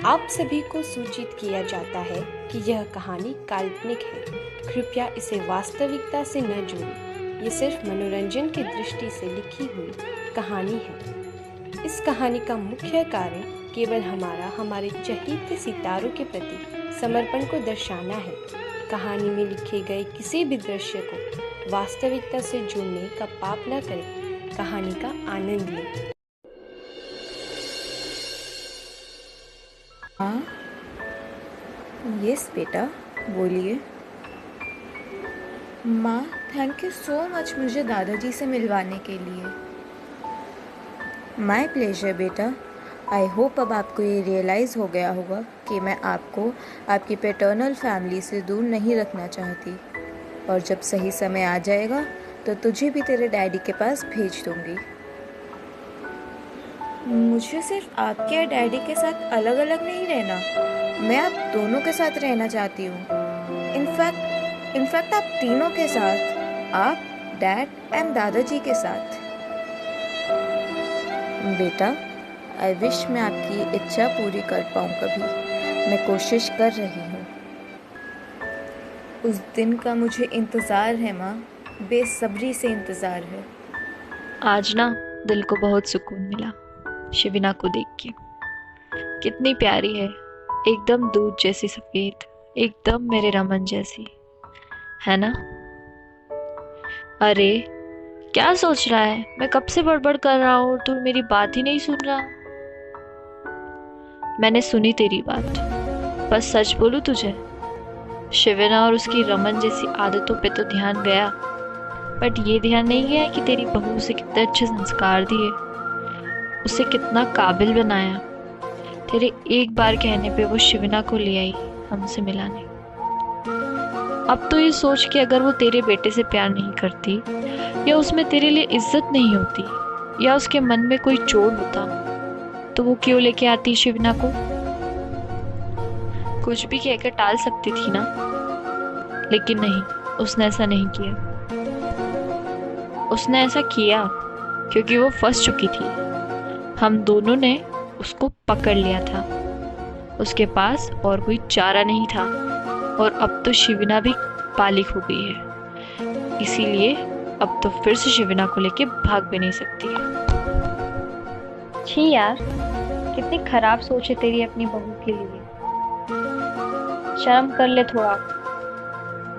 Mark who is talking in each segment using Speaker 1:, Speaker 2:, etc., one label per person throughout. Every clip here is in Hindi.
Speaker 1: आप सभी को सूचित किया जाता है कि यह कहानी काल्पनिक है। कृपया इसे वास्तविकता से न जोड़ें। ये सिर्फ मनोरंजन की दृष्टि से लिखी हुई कहानी है। इस कहानी का मुख्य कारण केवल हमारे चहेते सितारों के प्रति समर्पण को दर्शाना है। कहानी में लिखे गए किसी भी दृश्य को वास्तविकता से जोड़ने का पाप न करें। कहानी का आनंद लें।
Speaker 2: हाँ, यस बेटा, बोलिए। माँ, थैंक यू सो मच मुझे दादाजी से मिलवाने के लिए। माय प्लेजर बेटा। आई होप अब आपको ये रियलाइज़ हो गया होगा कि मैं आपको आपकी पैटर्नल फैमिली से दूर नहीं रखना चाहती, और जब सही समय आ जाएगा तो तुझे भी तेरे डैडी के पास भेज दूँगी। मुझे सिर्फ आपके और डैडी के साथ अलग अलग नहीं रहना, मैं आप दोनों के साथ रहना चाहती हूँ। इनफैक्ट आप तीनों के साथ, आप, डैड एंड दादाजी के साथ। बेटा, आई विश मैं आपकी इच्छा पूरी कर पाऊँ कभी। मैं कोशिश कर रही हूँ। उस दिन का मुझे इंतज़ार है माँ, बेसब्री से इंतज़ार है।
Speaker 3: आज ना दिल को बहुत सुकून मिला शिविना को देख के। कितनी प्यारी है, एकदम दूध जैसी सफेद, एकदम मेरे रमन जैसी, है ना। अरे क्या सोच रहा है? मैं कब से बड़बड़ कर रहा हूँ, तू मेरी बात ही नहीं सुन रहा। मैंने सुनी तेरी बात, बस सच बोलूं तुझे, शिविना और उसकी रमन जैसी आदतों पे तो ध्यान गया, बट ये ध्यान नहीं गया कि तेरी बहू उसे कितने अच्छे संस्कार दिए, उसे कितना काबिल बनाया। तेरे एक बार कहने पे वो शिविना को ले आई हमसे मिलाने। अब तो ये सोच कि अगर वो तेरे बेटे से प्यार नहीं करती, या उसमें तेरे लिए इज्जत नहीं होती, या उसके मन में कोई चोट होता, तो वो क्यों लेके आती शिविना को? कुछ भी कहकर टाल सकती थी ना, लेकिन नहीं, उसने ऐसा नहीं किया। उसने ऐसा किया क्योंकि वो फंस चुकी थी। हम दोनों ने उसको पकड़ लिया था, उसके पास और कोई चारा नहीं था, और अब तो शिविना भी बालिग हो गई है, इसीलिए अब तो फिर से शिविना को लेके भाग भी नहीं सकती।
Speaker 4: छी यार, कितनी खराब सोच है तेरी अपनी बहू के लिए। शर्म कर ले थोड़ा।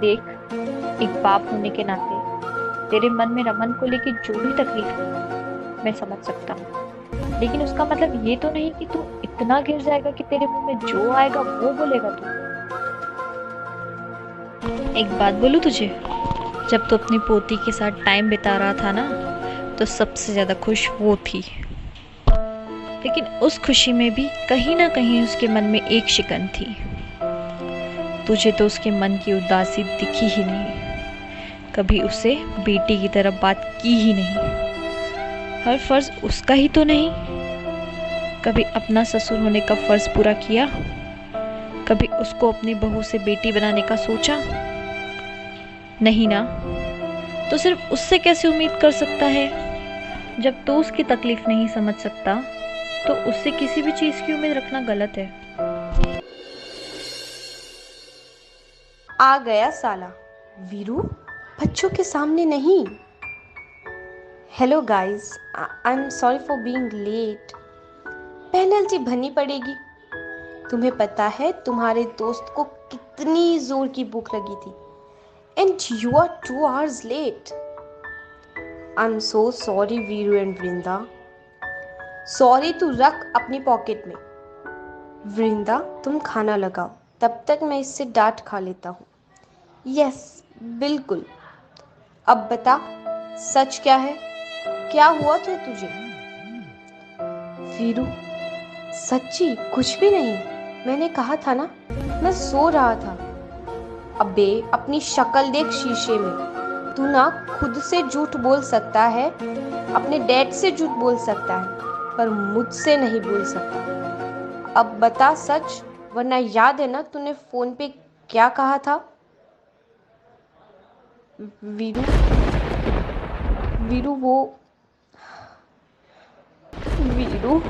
Speaker 4: देख, एक बाप होने के नाते तेरे मन में रमन को लेके जो भी तकलीफ है मैं समझ सकता हूँ, लेकिन उसका मतलब ये तो नहीं कि तू इतना गिर जाएगा कि तेरे मुंह में जो आएगा वो बोलेगा तू।
Speaker 3: एक बात बोलूं तुझे, जब तू अपनी पोती के साथ टाइम बिता रहा था ना, तो सबसे ज्यादा खुश वो थी, लेकिन उस खुशी में भी कहीं ना कहीं उसके मन में एक शिकन थी। तुझे तो उसके मन की उदासी दिखी ही नहीं, कभी उसे बेटी की तरह बात की ही नहीं। हर फर्ज उसका ही तो नहीं, कभी अपना ससुर होने का फर्ज पूरा किया, कभी उसको अपनी बहू से बेटी बनाने का सोचा? नहीं ना। तो सिर्फ उससे कैसे उम्मीद कर सकता है? जब तू उसकी तकलीफ नहीं समझ सकता, तो उससे किसी भी चीज की उम्मीद रखना गलत है।
Speaker 1: आ गया साला वीरू, बच्चों के सामने नहीं। Hello guys, I am sorry for being late. Penalty भरनी पड़ेगी। तुम्हें पता है तुम्हारे दोस्त को कितनी जोर की भूख लगी थी, and you are 2 hours late. I am so sorry Veeru and Vrinda. Sorry तू रख अपनी पॉकेट में। वृंदा, तुम खाना लगाओ, तब तक मैं इससे डांट खा लेता हूँ। यस, बिल्कुल। अब बता, सच क्या है? क्या हुआ था तुझे? वीरू, सच्ची कुछ भी नहीं। मैंने कहा था ना, मैं सो रहा था। अबे, अपनी शक्ल देख शीशे में। तू ना खुद से झूठ बोल सकता है, अपने डैड से झूठ बोल सकता है, पर मुझसे नहीं बोल सकता। अब बता सच, वरना याद है ना तूने फोन पे क्या कहा था? वीरू, वीरू वो वीरू